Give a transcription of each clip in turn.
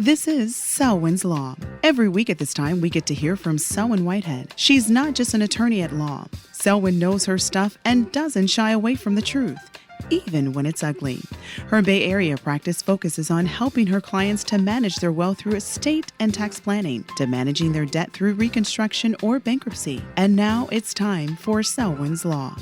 This is Selwyn's Law. Every week at this time, we get to hear from Selwyn Whitehead. She's not just an attorney at law. Selwyn knows her stuff and doesn't shy away from the truth, even when it's ugly. Her Bay Area practice focuses on helping her clients to manage their wealth through estate and tax planning, to managing their debt through reconstruction or bankruptcy. And now it's time for Selwyn's Law.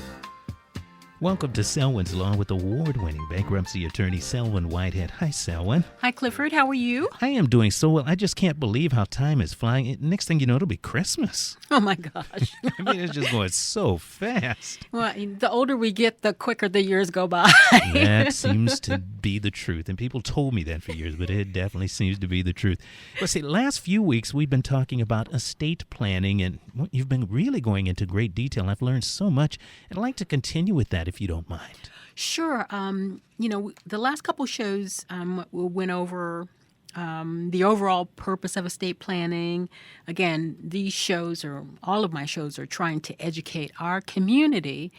Welcome to Selwyn's Law with award-winning bankruptcy attorney Selwyn Whitehead. Hi, Selwyn. Hi, Clifford. How are you? I am doing so well. I just can't believe how time is flying. Next thing you know, it'll be Christmas. Oh, my gosh. I mean, it's just going so fast. Well, the older we get, the quicker the years go by. That seems to be the truth. And people told me that for years, but it definitely seems to be the truth. Well, see, last few weeks, we've been talking about estate planning, and you've been really going into great detail. I've learned so much, and I'd like to continue with that if you don't mind. Sure. The last couple shows we went over the overall purpose of estate planning. Again, these shows, or all of my shows, are trying to educate our community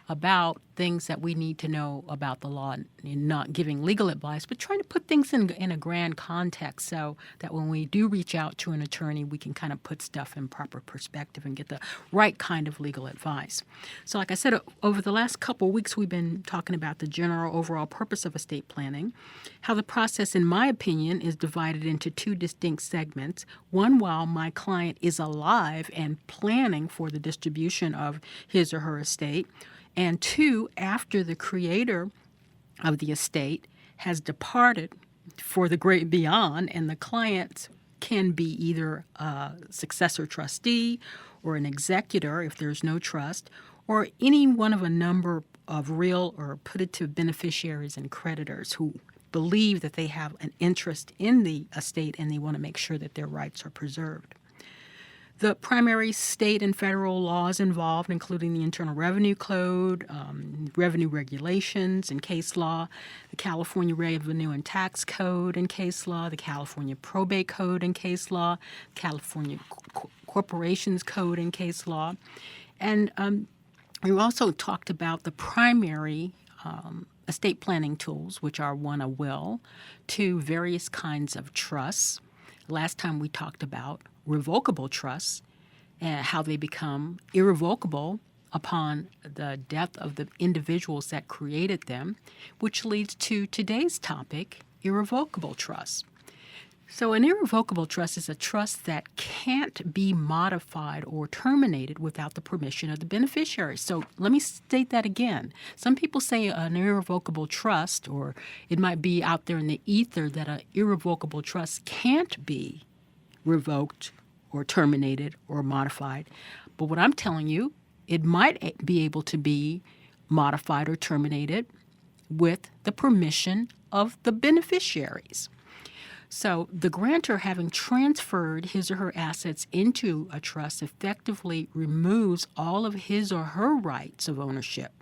about things that we need to know about the law, and not giving legal advice, but trying to put things in a grand context so that when we do reach out to an attorney, we can kind of put stuff in proper perspective and get the right kind of legal advice. So like I said, over the last couple of weeks, we've been talking about the general overall purpose of estate planning, how the process, in my opinion, is divided into two distinct segments. One, while my client is alive and planning for the distribution of his or her estate, and two, after the creator of the estate has departed for the great beyond, and the client can be either a successor trustee or an executor if there's no trust, or any one of a number of real or putative beneficiaries and creditors who believe that they have an interest in the estate and they want to make sure that their rights are preserved. The primary state and federal laws involved, including the Internal Revenue Code, revenue regulations and case law, the California Revenue and Tax Code and case law, the California Probate Code and case law, California Corporations Code and case law. And we also talked about the primary estate planning tools, which are one, a will, two, various kinds of trusts. Last time we talked about revocable trusts and how they become irrevocable upon the death of the individuals that created them, which leads to today's topic, irrevocable trusts. So an irrevocable trust is a trust that can't be modified or terminated without the permission of the beneficiary. So let me state that again. Some people say an irrevocable trust, or it might be out there in the ether that an irrevocable trust can't be revoked or terminated or modified. But what I'm telling you, it might be able to be modified or terminated with the permission of the beneficiaries. So the grantor, having transferred his or her assets into a trust, effectively removes all of his or her rights of ownership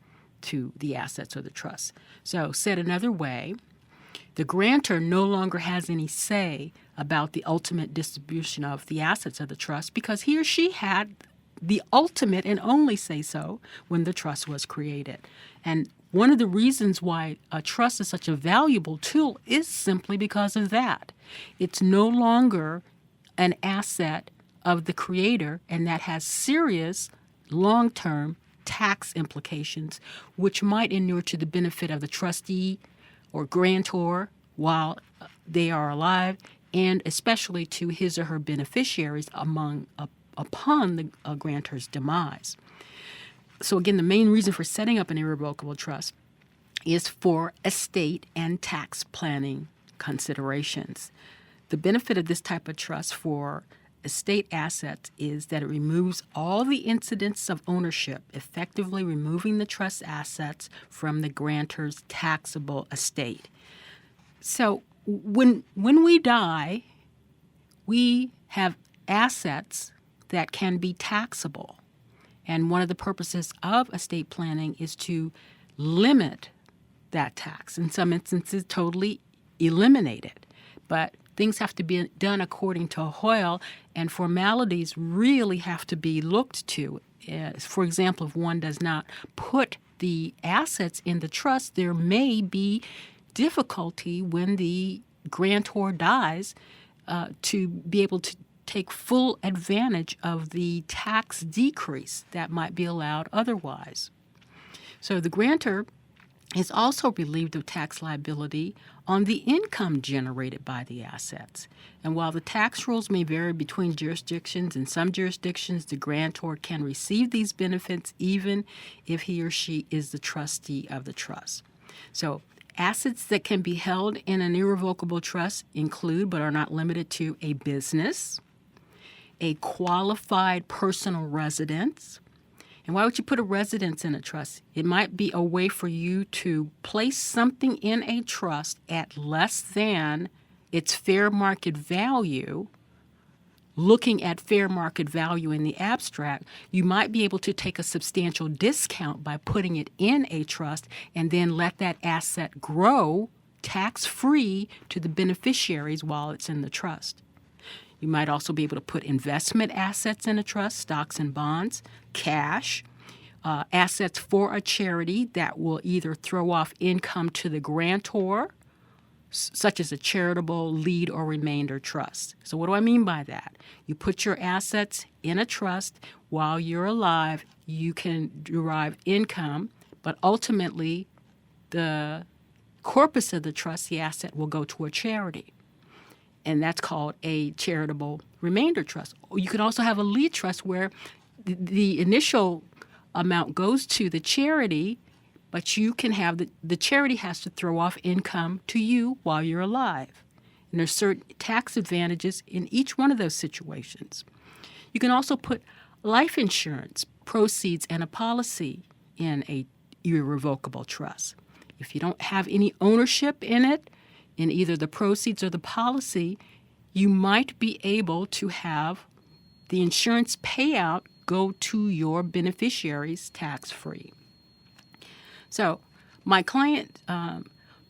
to the assets of the trust. So said another way, the grantor no longer has any say about the ultimate distribution of the assets of the trust because he or she had the ultimate and only say-so when the trust was created. And one of the reasons why a trust is such a valuable tool is simply because of that. It's no longer an asset of the creator, and that has serious long-term tax implications, which might inure to the benefit of the trustee or grantor while they are alive, and especially to his or her beneficiaries upon the grantor's demise. So again, the main reason for setting up an irrevocable trust is for estate and tax planning considerations. The benefit of this type of trust for estate assets is that it removes all the incidents of ownership, effectively removing the trust assets from the grantor's taxable estate. So when we die, we have assets that can be taxable. And one of the purposes of estate planning is to limit that tax. In some instances, totally eliminate it. But things have to be done according to Hoyle, and formalities really have to be looked to. For example, if one does not put the assets in the trust, there may be difficulty when the grantor dies to be able to take full advantage of the tax decrease that might be allowed otherwise. So the grantor is also relieved of tax liability on the income generated by the assets. And while the tax rules may vary between jurisdictions, in some jurisdictions the grantor can receive these benefits even if he or she is the trustee of the trust. So assets that can be held in an irrevocable trust include, but are not limited to, a business, a qualified personal residence. And why would you put a residence in a trust? It might be a way for you to place something in a trust at less than its fair market value. Looking at fair market value in the abstract, you might be able to take a substantial discount by putting it in a trust and then let that asset grow tax-free to the beneficiaries while it's in the trust. You might also be able to put investment assets in a trust, stocks and bonds, cash, assets for a charity that will either throw off income to the grantor, such as a charitable lead or remainder trust. So what do I mean by that? You put your assets in a trust. While you're alive, you can derive income, but ultimately the corpus of the trust, the asset, will go to a charity. And that's called a charitable remainder trust. You can also have a lead trust where the initial amount goes to the charity, but you can have the charity has to throw off income to you while you're alive. And there's certain tax advantages in each one of those situations. You can also put life insurance proceeds and a policy in a irrevocable trust. If you don't have any ownership in it, in either the proceeds or the policy, you might be able to have the insurance payout go to your beneficiaries tax-free. So my client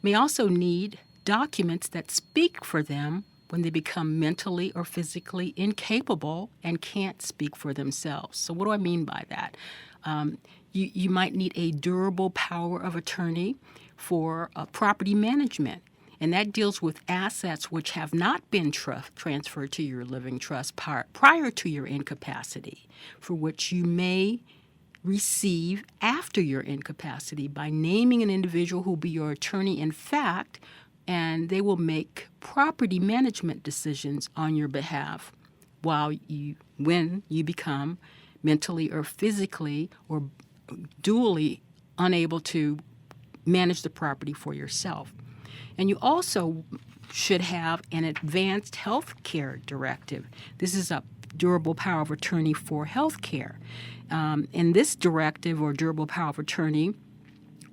may also need documents that speak for them when they become mentally or physically incapable and can't speak for themselves. So what do I mean by that? You might need a durable power of attorney for property management. And that deals with assets which have not been transferred to your living trust prior to your incapacity, for which you may receive after your incapacity by naming an individual who will be your attorney in fact, and they will make property management decisions on your behalf when you become mentally or physically or dually unable to manage the property for yourself. And you also should have an advanced health care directive. This is a durable power of attorney for health care. And this directive or durable power of attorney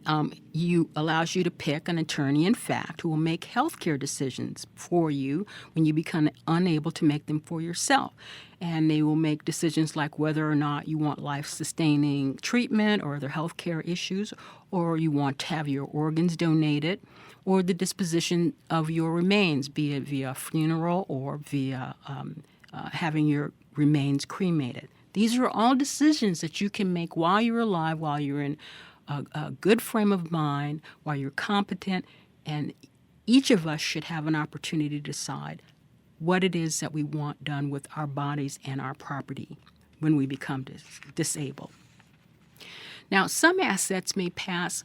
allows you to pick an attorney, in fact, who will make health care decisions for you when you become unable to make them for yourself. And they will make decisions like whether or not you want life-sustaining treatment or other health care issues, or you want to have your organs donated, or the disposition of your remains, be it via funeral or via having your remains cremated. These are all decisions that you can make while you're alive, while you're in a good frame of mind, while you're competent, and each of us should have an opportunity to decide what it is that we want done with our bodies and our property when we become disabled. Now, some assets may pass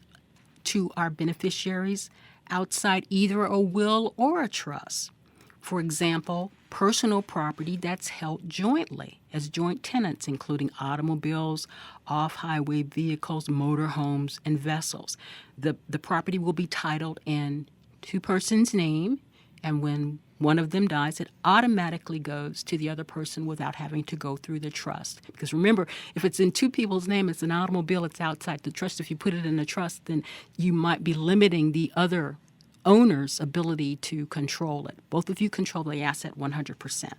to our beneficiaries outside either a will or a trust. For example, personal property that's held jointly as joint tenants, including automobiles, off-highway vehicles, motorhomes, and vessels. The property will be titled in two persons' name, and when one of them dies, it automatically goes to the other person without having to go through the trust. Because remember, if it's in two people's name, it's an automobile, it's outside the trust. If you put it in a trust, then you might be limiting the other owner's ability to control it. Both of you control the asset 100%.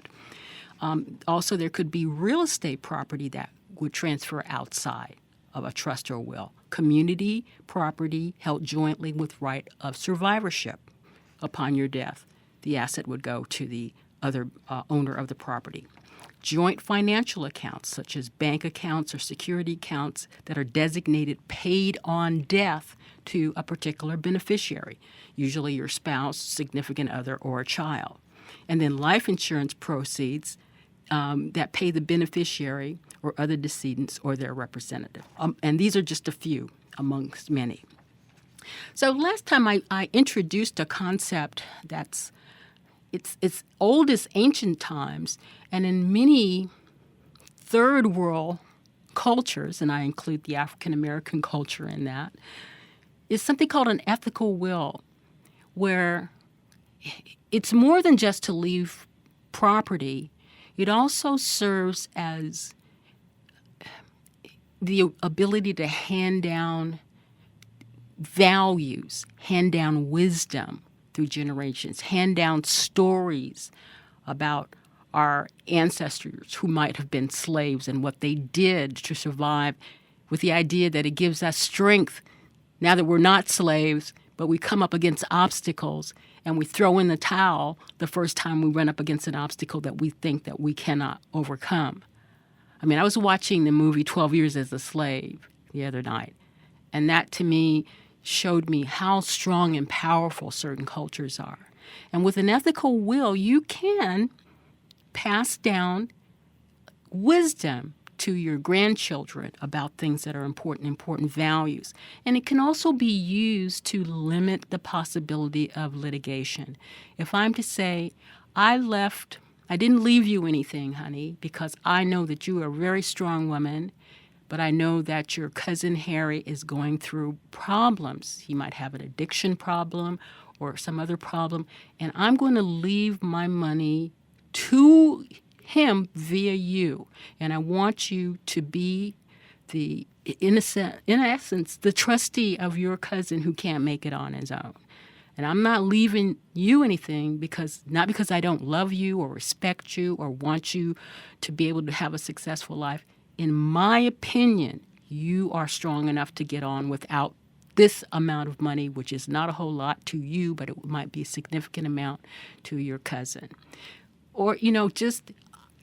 Also, there could be real estate property that would transfer outside of a trust or will. Community property held jointly with right of survivorship. Upon your death, the asset would go to the other owner of the property. Joint financial accounts, such as bank accounts or security accounts that are designated paid on death to a particular beneficiary, usually your spouse, significant other, or a child. and then life insurance proceeds that pay the beneficiary or other decedents or their representative. And these are just a few amongst many. So last time I introduced a concept that's it's old as ancient times, and in many third world cultures, and I include the African American culture in that, is something called an ethical will, where it's more than just to leave property. It also serves as the ability to hand down values, hand down wisdom through generations, hand down stories about our ancestors who might have been slaves and what they did to survive, with the idea that it gives us strength now that we're not slaves, but we come up against obstacles and we throw in the towel the first time we run up against an obstacle that we think that we cannot overcome. I mean, I was watching the movie 12 Years as a Slave the other night, and that to me showed me how strong and powerful certain cultures are. And with an ethical will, you can pass down wisdom to your grandchildren about things that are important values. And it can also be used to limit the possibility of litigation. If I'm to say, I didn't leave you anything, honey, because I know that you are a very strong woman, but I know that your cousin Harry is going through problems. He might have an addiction problem or some other problem, and I'm going to leave my money to him via you. And I want you to be in essence, the trustee of your cousin who can't make it on his own. And I'm not leaving you anything not because I don't love you or respect you or want you to be able to have a successful life. In my opinion, you are strong enough to get on without this amount of money, which is not a whole lot to you, but it might be a significant amount to your cousin. Or, just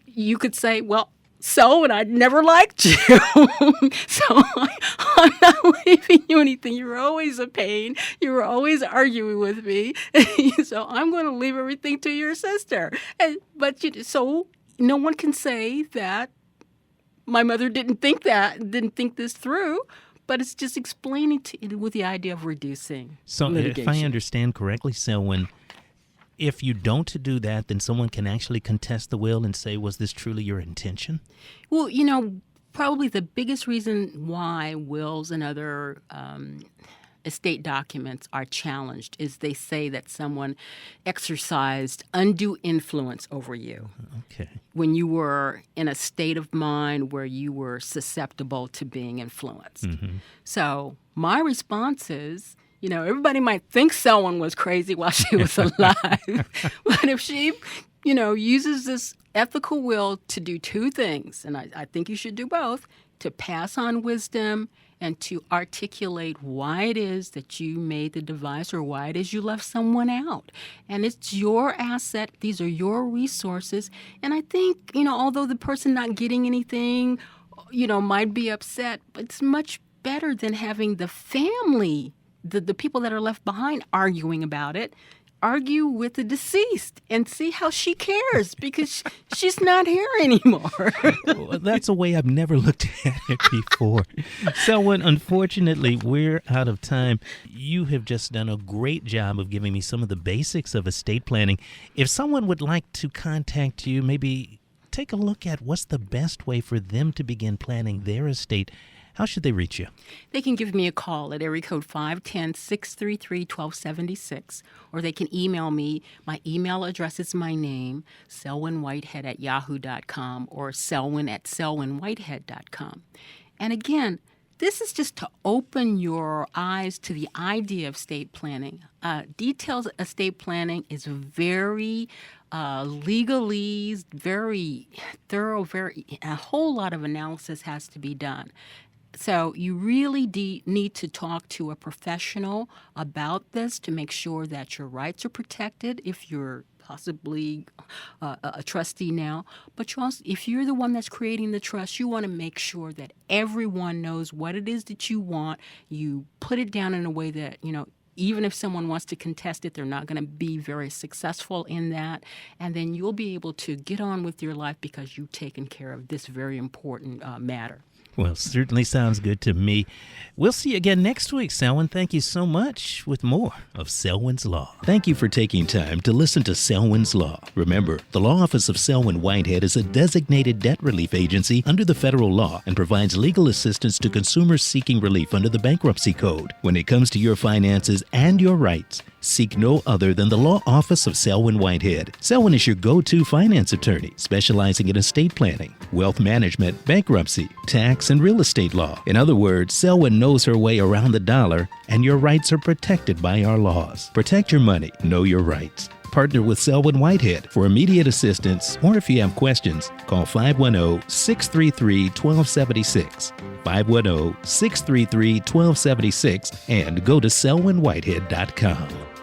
you could say, well, Selwyn, I never liked you. So I'm not leaving you anything. You were always a pain. You were always arguing with me. So I'm going to leave everything to your sister. So no one can say that my mother didn't think this through, but it's just explaining with the idea of reducing litigation. If I understand correctly, Selwyn, if you don't do that, then someone can actually contest the will and say, was this truly your intention? Well, probably the biggest reason why wills and other estate documents are challenged is they say that someone exercised undue influence over you. Okay. When you were in a state of mind where you were susceptible to being influenced. Mm-hmm. So my response is, everybody might think Selwyn was crazy while she was alive. But if she, uses this ethical will to do two things, and I think you should do both, to pass on wisdom and to articulate why it is that you made the device or why it is you left someone out. And it's your asset. These are your resources. And I think, although the person not getting anything, might be upset, but it's much better than having the family, the people that are left behind arguing about it. Argue with the deceased and see how she cares because she's not here anymore. Well, that's a way I've never looked at it before. Selwyn, unfortunately, we're out of time. You have just done a great job of giving me some of the basics of estate planning. If someone would like to contact you, maybe take a look at what's the best way for them to begin planning their estate, how should they reach you? They can give me a call at area code 510-633-1276, or they can email me. My email address is my name, selwynwhitehead@yahoo.com, or selwyn@selwynwhitehead.com. And again, this is just to open your eyes to the idea of estate planning. Detailed estate planning is very legalese, very thorough, a whole lot of analysis has to be done. So you really need to talk to a professional about this to make sure that your rights are protected if you're possibly a trustee now. But you also, if you're the one that's creating the trust, you want to make sure that everyone knows what it is that you want. You put it down in a way that, even if someone wants to contest it, they're not going to be very successful in that. And then you'll be able to get on with your life because you've taken care of this very important matter. Well, certainly sounds good to me. We'll see you again next week, Selwyn. Thank you so much with more of Selwyn's Law. Thank you for taking time to listen to Selwyn's Law. Remember, the Law Office of Selwyn Whitehead is a designated debt relief agency under the federal law and provides legal assistance to consumers seeking relief under the Bankruptcy Code. When it comes to your finances and your rights, seek no other than the Law Office of Selwyn Whitehead. Selwyn is your go-to finance attorney, specializing in estate planning, wealth management, bankruptcy, tax, and real estate law. In other words, Selwyn knows her way around the dollar, and your rights are protected by our laws. Protect your money. Know your rights. Partner with Selwyn Whitehead. For immediate assistance, or if you have questions, call 510-633-1276. 510-633-1276 and go to selwynwhitehead.com.